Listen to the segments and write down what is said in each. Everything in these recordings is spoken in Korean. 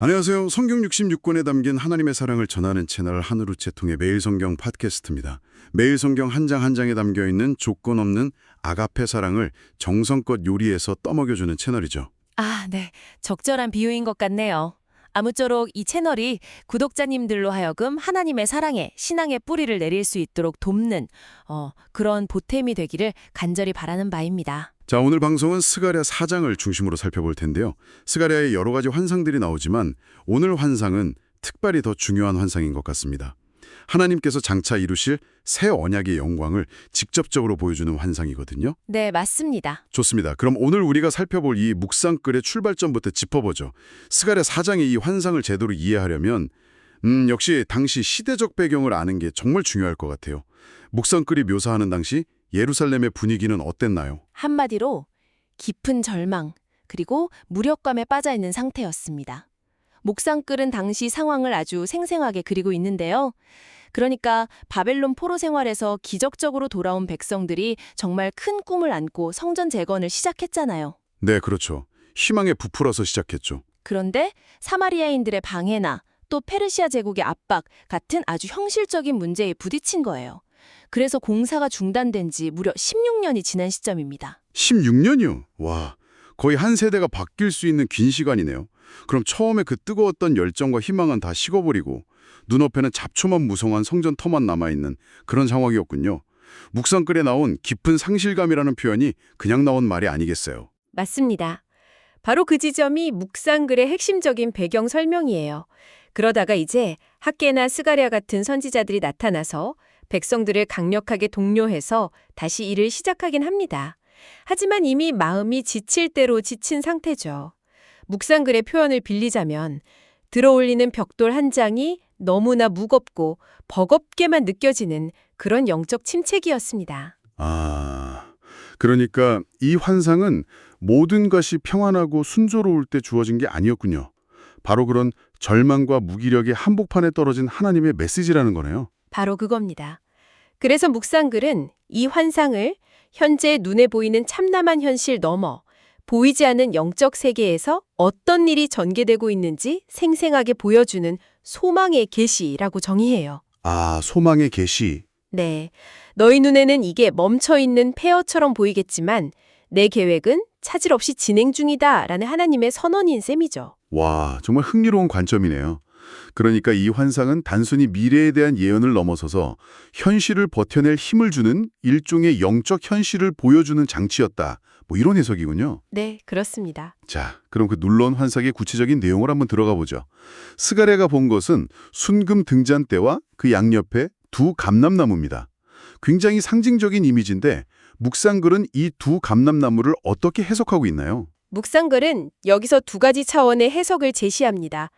안녕하세요. 성경 66권에 담긴 하나님의 사랑을 전하는 채널 한우루체통의 매일 성경 팟캐스트입니다. 매일 성경 한 장 한 장에 담겨있는 조건 없는 아가페 사랑을 정성껏 요리해서 떠먹여주는 채널이죠. 아, 네. 적절한 비유인 것 같네요. 아무쪼록 이 채널이 구독자님들로 하여금 하나님의 사랑에 신앙의 뿌리를 내릴 수 있도록 돕는 그런 보탬이 되기를 간절히 바라는 바입니다. 자, 오늘 방송은 스가랴 4장을 중심으로 살펴볼 텐데요. 스가랴의 여러 가지 환상들이 나오지만 오늘 환상은 특별히 더 중요한 환상인 것 같습니다. 하나님께서 장차 이루실 새 언약의 영광을 직접적으로 보여주는 환상이거든요. 네, 맞습니다. 좋습니다. 그럼 오늘 우리가 살펴볼 이 묵상글의 출발점부터 짚어보죠. 스가랴 4장의 이 환상을 제대로 이해하려면 역시 당시 시대적 배경을 아는 게 정말 중요할 것 같아요. 묵상글이 묘사하는 당시 예루살렘의 분위기는 어땠나요? 한마디로 깊은 절망, 그리고 무력감에 빠져 있는 상태였습니다. 목상글은 당시 상황을 아주 생생하게 그리고 있는데요. 그러니까 바벨론 포로 생활에서 기적적으로 돌아온 백성들이 정말 큰 꿈을 안고 성전 재건을 시작했잖아요. 네, 그렇죠. 희망에 부풀어서 시작했죠. 그런데 사마리아인들의 방해나 또 페르시아 제국의 압박 같은 아주 현실적인 문제에 부딪힌 거예요. 그래서 공사가 중단된 지 무려 16년이 지난 시점입니다. 16년이요? 와, 거의 한 세대가 바뀔 수 있는 긴 시간이네요. 그럼 처음에 그 뜨거웠던 열정과 희망은 다 식어버리고 눈앞에는 잡초만 무성한 성전 터만 남아있는 그런 상황이었군요. 묵상글에 나온 깊은 상실감이라는 표현이 그냥 나온 말이 아니겠어요. 맞습니다. 바로 그 지점이 묵상글의 핵심적인 배경 설명이에요. 그러다가 이제 학개나 스가랴 같은 선지자들이 나타나서 백성들을 강력하게 독려해서 다시 일을 시작하긴 합니다. 하지만 이미 마음이 지칠 대로 지친 상태죠. 묵상글의 표현을 빌리자면 들어올리는 벽돌 한 장이 너무나 무겁고 버겁게만 느껴지는 그런 영적 침체기였습니다. 아, 그러니까 이 환상은 모든 것이 평안하고 순조로울 때 주어진 게 아니었군요. 바로 그런 절망과 무기력의 한복판에 떨어진 하나님의 메시지라는 거네요. 바로 그겁니다. 그래서 묵상글은 이 환상을 현재 눈에 보이는 참담한 현실 넘어 보이지 않는 영적 세계에서 어떤 일이 전개되고 있는지 생생하게 보여주는 소망의 계시라고 정의해요. 아, 소망의 계시. 네, 너희 눈에는 이게 멈춰있는 폐허처럼 보이겠지만 내 계획은 차질 없이 진행 중이다 라는 하나님의 선언인 셈이죠. 와, 정말 흥미로운 관점이네요. 그러니까 이 환상은 단순히 미래에 대한 예언을 넘어서서 현실을 버텨낼 힘을 주는 일종의 영적 현실을 보여주는 장치였다. 뭐 이런 해석이군요. 네, 그렇습니다. 자, 그럼 그 놀라운 환상의 구체적인 내용을 한번 들어가 보죠. 스가랴가 본 것은 순금 등잔대와 그 양옆에 두 감람나무입니다. 굉장히 상징적인 이미지인데 묵상글은 이 두 감람나무를 어떻게 해석하고 있나요? 묵상글은 여기서 두 가지 차원의 해석을 제시합니다.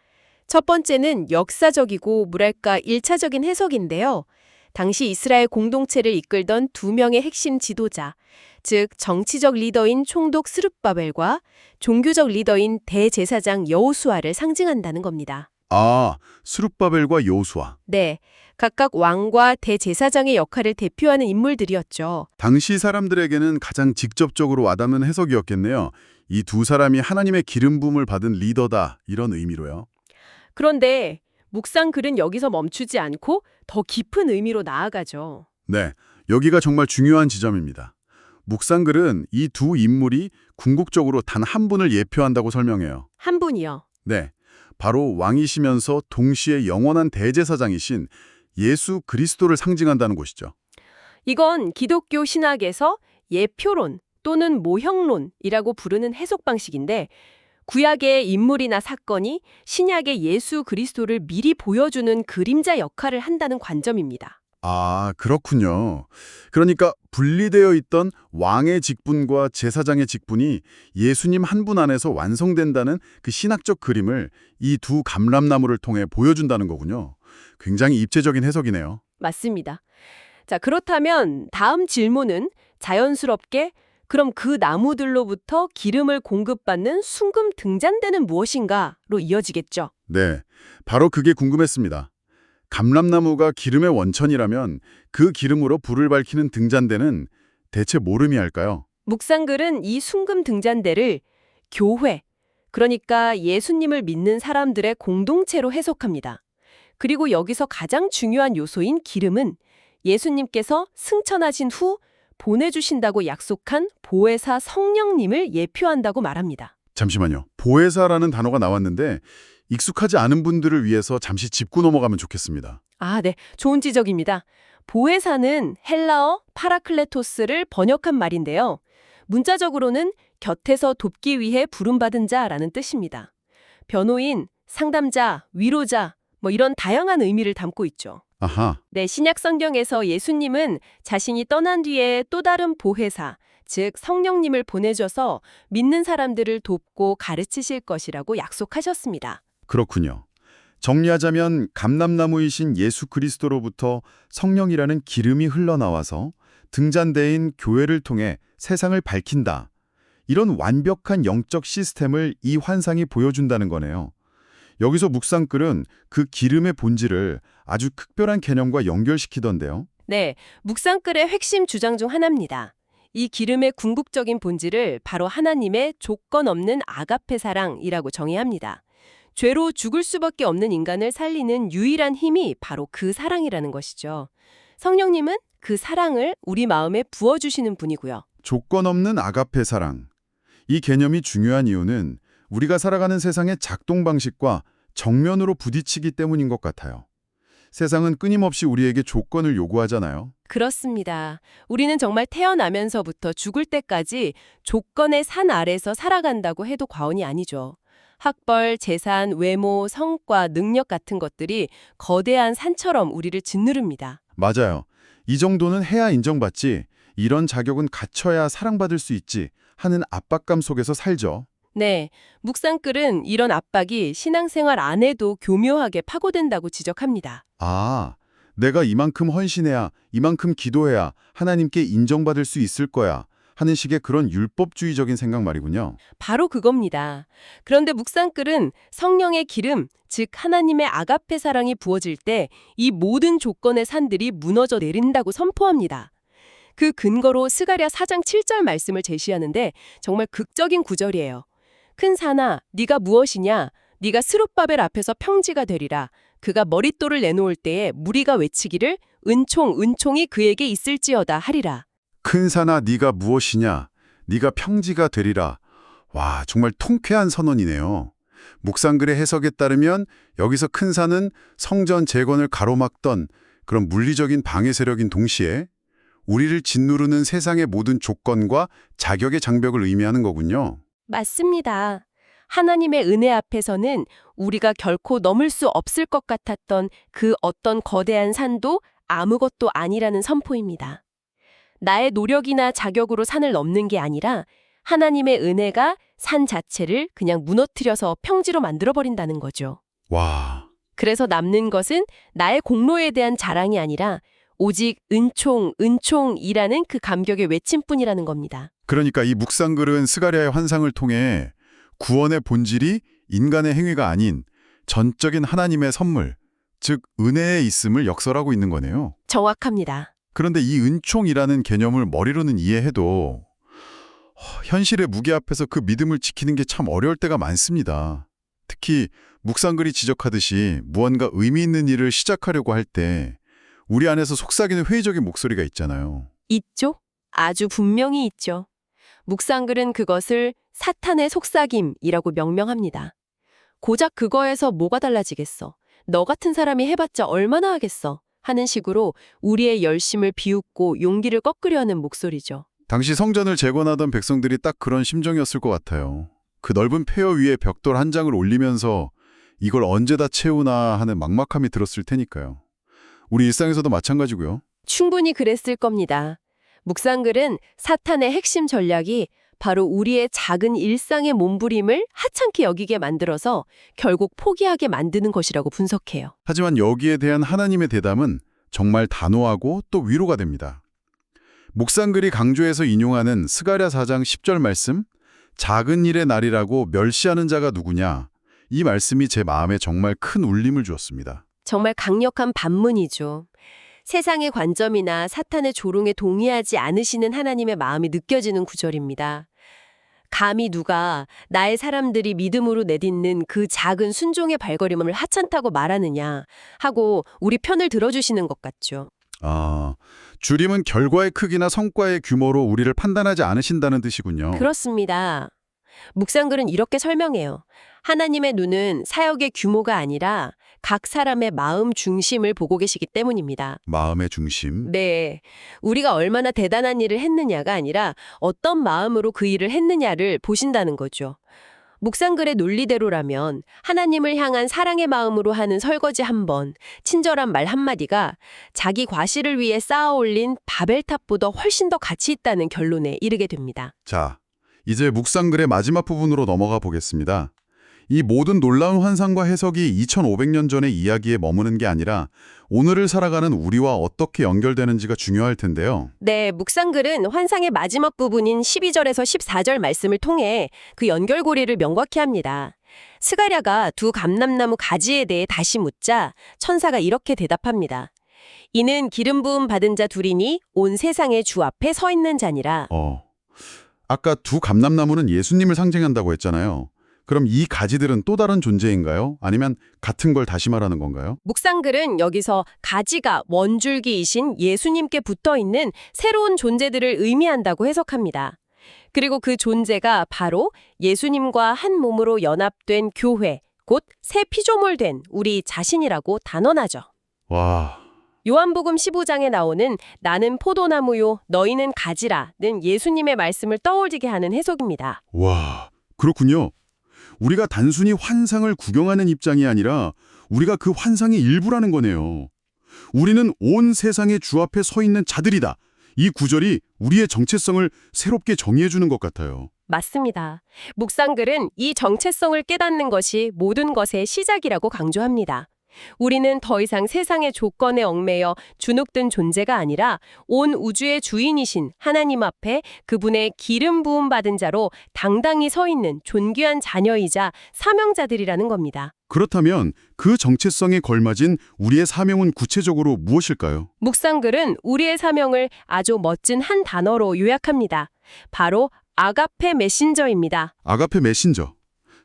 첫 번째는 역사적이고 뭐랄까 일차적인 해석인데요. 당시 이스라엘 공동체를 이끌던 두 명의 핵심 지도자, 즉 정치적 리더인 총독 스룹바벨과 종교적 리더인 대제사장 여호수아를 상징한다는 겁니다. 아, 스룹바벨과 여호수아. 네, 각각 왕과 대제사장의 역할을 대표하는 인물들이었죠. 당시 사람들에게는 가장 직접적으로 와닿는 해석이었겠네요. 이 두 사람이 하나님의 기름 부음을 받은 리더다, 이런 의미로요. 그런데 묵상글은 여기서 멈추지 않고 더 깊은 의미로 나아가죠. 네, 여기가 정말 중요한 지점입니다. 묵상글은 이 두 인물이 궁극적으로 단 한 분을 예표한다고 설명해요. 한 분이요. 네, 바로 왕이시면서 동시에 영원한 대제사장이신 예수 그리스도를 상징한다는 것이죠. 이건 기독교 신학에서 예표론 또는 모형론이라고 부르는 해석 방식인데 구약의 인물이나 사건이 신약의 예수 그리스도를 미리 보여주는 그림자 역할을 한다는 관점입니다. 아, 그렇군요. 그러니까 분리되어 있던 왕의 직분과 제사장의 직분이 예수님 한 분 안에서 완성된다는 그 신학적 그림을 이 두 감람나무를 통해 보여준다는 거군요. 굉장히 입체적인 해석이네요. 맞습니다. 자, 그렇다면 다음 질문은 자연스럽게 그럼 그 나무들로부터 기름을 공급받는 순금 등잔대는 무엇인가로 이어지겠죠. 네, 바로 그게 궁금했습니다. 감람나무가 기름의 원천이라면 그 기름으로 불을 밝히는 등잔대는 대체 뭘 의미할까요? 묵상글은 이 순금 등잔대를 교회, 그러니까 예수님을 믿는 사람들의 공동체로 해석합니다. 그리고 여기서 가장 중요한 요소인 기름은 예수님께서 승천하신 후 보내주신다고 약속한 보혜사 성령님을 예표한다고 말합니다. 잠시만요. 보혜사라는 단어가 나왔는데 익숙하지 않은 분들을 위해서 잠시 짚고 넘어가면 좋겠습니다. 아, 네. 좋은 지적입니다. 보혜사는 헬라어 파라클레토스를 번역한 말인데요. 문자적으로는 곁에서 돕기 위해 부름받은 자라는 뜻입니다. 변호인, 상담자, 위로자, 이런 다양한 의미를 담고 있죠. 아하, 네, 신약 성경에서 예수님은 자신이 떠난 뒤에 또 다른 보혜사, 즉 성령님을 보내줘서 믿는 사람들을 돕고 가르치실 것이라고 약속하셨습니다. 그렇군요. 정리하자면 감람나무이신 예수 그리스도로부터 성령이라는 기름이 흘러나와서 등잔대인 교회를 통해 세상을 밝힌다. 이런 완벽한 영적 시스템을 이 환상이 보여준다는 거네요. 여기서 묵상글은 그 기름의 본질을 아주 특별한 개념과 연결시키던데요. 네, 묵상글의 핵심 주장 중 하나입니다. 이 기름의 궁극적인 본질을 바로 하나님의 조건 없는 아가페 사랑이라고 정의합니다. 죄로 죽을 수밖에 없는 인간을 살리는 유일한 힘이 바로 그 사랑이라는 것이죠. 성령님은 그 사랑을 우리 마음에 부어주시는 분이고요. 조건 없는 아가페 사랑. 이 개념이 중요한 이유는 우리가 살아가는 세상의 작동 방식과 정면으로 부딪히기 때문인 것 같아요. 세상은 끊임없이 우리에게 조건을 요구하잖아요. 그렇습니다. 우리는 정말 태어나면서부터 죽을 때까지 조건의 산 아래서 살아간다고 해도 과언이 아니죠. 학벌, 재산, 외모, 성과, 능력 같은 것들이 거대한 산처럼 우리를 짓누릅니다. 맞아요. 이 정도는 해야 인정받지, 이런 자격은 갖춰야 사랑받을 수 있지 하는 압박감 속에서 살죠. 네, 묵상글은 이런 압박이 신앙생활 안에도 교묘하게 파고든다고 지적합니다. 아, 내가 이만큼 헌신해야, 이만큼 기도해야 하나님께 인정받을 수 있을 거야 하는 식의 그런 율법주의적인 생각 말이군요. 바로 그겁니다. 그런데 묵상글은 성령의 기름, 즉 하나님의 아가페 사랑이 부어질 때 이 모든 조건의 산들이 무너져 내린다고 선포합니다. 그 근거로 스가랴 4장 7절 말씀을 제시하는데 정말 극적인 구절이에요. 큰 산아, 네가 무엇이냐? 네가 스룹바벨 앞에서 평지가 되리라. 그가 머릿돌을 내놓을 때에 무리가 외치기를 은총이 그에게 있을지어다 하리라. 큰 산아 네가 무엇이냐? 네가 평지가 되리라. 와, 정말 통쾌한 선언이네요. 묵상글의 해석에 따르면 여기서 큰 산은 성전 재건을 가로막던 그런 물리적인 방해 세력인 동시에 우리를 짓누르는 세상의 모든 조건과 자격의 장벽을 의미하는 거군요. 맞습니다. 하나님의 은혜 앞에서는 우리가 결코 넘을 수 없을 것 같았던 그 어떤 거대한 산도 아무것도 아니라는 선포입니다. 나의 노력이나 자격으로 산을 넘는 게 아니라 하나님의 은혜가 산 자체를 그냥 무너뜨려서 평지로 만들어버린다는 거죠. 와, 그래서 남는 것은 나의 공로에 대한 자랑이 아니라 오직 은총이라는 그 감격의 외침뿐이라는 겁니다. 그러니까 이 묵상글은 스가랴의 환상을 통해 구원의 본질이 인간의 행위가 아닌 전적인 하나님의 선물, 즉 은혜에 있음을 역설하고 있는 거네요. 정확합니다. 그런데 이 은총이라는 개념을 머리로는 이해해도 현실의 무게 앞에서 그 믿음을 지키는 게 참 어려울 때가 많습니다. 특히 묵상글이 지적하듯이 무언가 의미 있는 일을 시작하려고 할 때 우리 안에서 속삭이는 회의적인 목소리가 있잖아요. 있죠? 아주 분명히 있죠. 묵상글은 그것을 사탄의 속삭임이라고 명명합니다. 고작 그거에서 뭐가 달라지겠어? 너 같은 사람이 해봤자 얼마나 하겠어? 하는 식으로 우리의 열심을 비웃고 용기를 꺾으려 하는 목소리죠. 당시 성전을 재건하던 백성들이 딱 그런 심정이었을 것 같아요. 그 넓은 폐허 위에 벽돌 한 장을 올리면서 이걸 언제 다 채우나 하는 막막함이 들었을 테니까요. 우리 일상에서도 마찬가지고요. 충분히 그랬을 겁니다. 묵상글은 사탄의 핵심 전략이 바로 우리의 작은 일상의 몸부림을 하찮게 여기게 만들어서 결국 포기하게 만드는 것이라고 분석해요. 하지만 여기에 대한 하나님의 대담은 정말 단호하고 또 위로가 됩니다. 묵상글이 강조해서 인용하는 스가랴 4장 10절 말씀, 작은 일의 날이라고 멸시하는 자가 누구냐? 이 말씀이 제 마음에 정말 큰 울림을 주었습니다. 정말 강력한 반문이죠. 세상의 관점이나 사탄의 조롱에 동의하지 않으시는 하나님의 마음이 느껴지는 구절입니다. 감히 누가 나의 사람들이 믿음으로 내딛는 그 작은 순종의 발걸음을 하찮다고 말하느냐 하고 우리 편을 들어주시는 것 같죠. 아, 주림은 결과의 크기나 성과의 규모로 우리를 판단하지 않으신다는 뜻이군요. 그렇습니다. 묵상글은 이렇게 설명해요. 하나님의 눈은 사역의 규모가 아니라 각 사람의 마음 중심을 보고 계시기 때문입니다. 마음의 중심. 네. 우리가 얼마나 대단한 일을 했느냐가 아니라 어떤 마음으로 그 일을 했느냐를 보신다는 거죠. 묵상글의 논리대로라면 하나님을 향한 사랑의 마음으로 하는 설거지 한 번, 친절한 말 한마디가 자기 과실을 위해 쌓아 올린 바벨탑보다 훨씬 더 가치 있다는 결론에 이르게 됩니다. 자, 이제 묵상글의 마지막 부분으로 넘어가 보겠습니다. 이 모든 놀라운 환상과 해석이 2500년 전의 이야기에 머무는 게 아니라 오늘을 살아가는 우리와 어떻게 연결되는지가 중요할 텐데요. 네, 묵상글은 환상의 마지막 부분인 12절에서 14절 말씀을 통해 그 연결고리를 명확히 합니다. 스가랴가 두 감람나무 가지에 대해 다시 묻자 천사가 이렇게 대답합니다. 이는 기름 부음 받은 자 둘이니 온 세상의 주 앞에 서 있는 자니라. 아까 두 감람나무는 예수님을 상징한다고 했잖아요. 그럼 이 가지들은 또 다른 존재인가요? 아니면 같은 걸 다시 말하는 건가요? 묵상글은 여기서 가지가 원줄기이신 예수님께 붙어있는 새로운 존재들을 의미한다고 해석합니다. 그리고 그 존재가 바로 예수님과 한 몸으로 연합된 교회, 곧 새 피조물된 우리 자신이라고 단언하죠. 와, 요한복음 15장에 나오는 나는 포도나무요 너희는 가지라는 예수님의 말씀을 떠올리게 하는 해석입니다. 와, 그렇군요. 우리가 단순히 환상을 구경하는 입장이 아니라 우리가 그 환상의 일부라는 거네요. 우리는 온 세상의 주 앞에 서 있는 자들이다. 이 구절이 우리의 정체성을 새롭게 정의해주는 것 같아요. 맞습니다. 묵상글은 이 정체성을 깨닫는 것이 모든 것의 시작이라고 강조합니다. 우리는 더 이상 세상의 조건에 얽매여 주눅든 존재가 아니라 온 우주의 주인이신 하나님 앞에 그분의 기름 부음 받은 자로 당당히 서 있는 존귀한 자녀이자 사명자들이라는 겁니다. 그렇다면 그 정체성에 걸맞은 우리의 사명은 구체적으로 무엇일까요? 묵상글은 우리의 사명을 아주 멋진 한 단어로 요약합니다. 바로 아가페 메신저입니다. 아가페 메신저.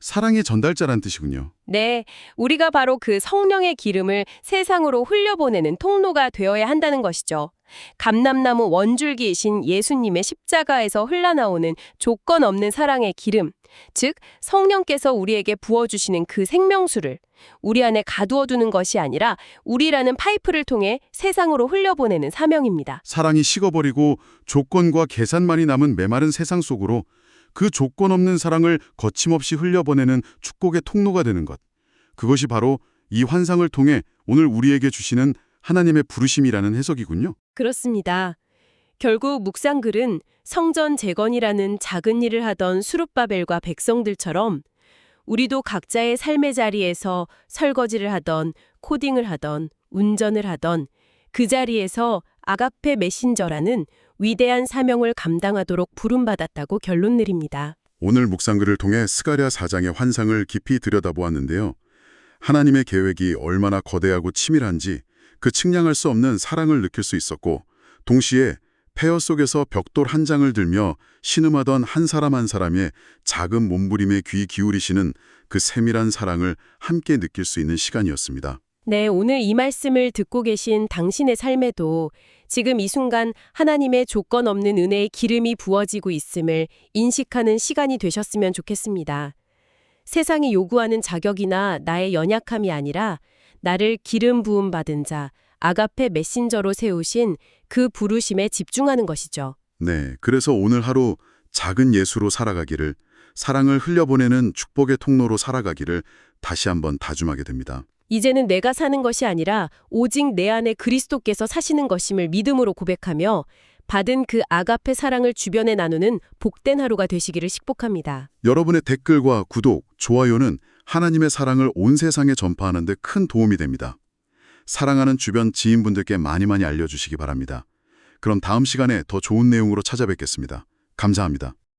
사랑의 전달자란 뜻이군요. 네, 우리가 바로 그 성령의 기름을 세상으로 흘려보내는 통로가 되어야 한다는 것이죠. 감람나무 원줄기이신 예수님의 십자가에서 흘러나오는 조건 없는 사랑의 기름, 즉 성령께서 우리에게 부어주시는 그 생명수를 우리 안에 가두어두는 것이 아니라 우리라는 파이프를 통해 세상으로 흘려보내는 사명입니다. 사랑이 식어버리고 조건과 계산만이 남은 메마른 세상 속으로 그 조건 없는 사랑을 거침없이 흘려보내는 축복의 통로가 되는 것. 그것이 바로 이 환상을 통해 오늘 우리에게 주시는 하나님의 부르심이라는 해석이군요. 그렇습니다. 결국 묵상글은 성전 재건이라는 작은 일을 하던 수룹바벨과 백성들처럼 우리도 각자의 삶의 자리에서 설거지를 하던 코딩을 하던 운전을 하던 그 자리에서 아가페 메신저라는 위대한 사명을 감당하도록 부름받았다고 결론 내립니다. 오늘 묵상글을 통해 스가랴 4장의 환상을 깊이 들여다보았는데요. 하나님의 계획이 얼마나 거대하고 치밀한지 그 측량할 수 없는 사랑을 느낄 수 있었고 동시에 폐허 속에서 벽돌 한 장을 들며 신음하던 한 사람 한 사람의 작은 몸부림에 귀 기울이시는 그 세밀한 사랑을 함께 느낄 수 있는 시간이었습니다. 네, 오늘 이 말씀을 듣고 계신 당신의 삶에도 지금 이 순간 하나님의 조건 없는 은혜의 기름이 부어지고 있음을 인식하는 시간이 되셨으면 좋겠습니다. 세상이 요구하는 자격이나 나의 연약함이 아니라 나를 기름 부음 받은 자, 아가페 메신저로 세우신 그 부르심에 집중하는 것이죠. 네, 그래서 오늘 하루 작은 예수로 살아가기를, 사랑을 흘려보내는 축복의 통로로 살아가기를 다시 한번 다짐하게 됩니다. 이제는 내가 사는 것이 아니라 오직 내 안에 그리스도께서 사시는 것임을 믿음으로 고백하며 받은 그 아가페 사랑을 주변에 나누는 복된 하루가 되시기를 축복합니다. 여러분의 댓글과 구독, 좋아요는 하나님의 사랑을 온 세상에 전파하는 데 큰 도움이 됩니다. 사랑하는 주변 지인분들께 많이 알려주시기 바랍니다. 그럼 다음 시간에 더 좋은 내용으로 찾아뵙겠습니다. 감사합니다.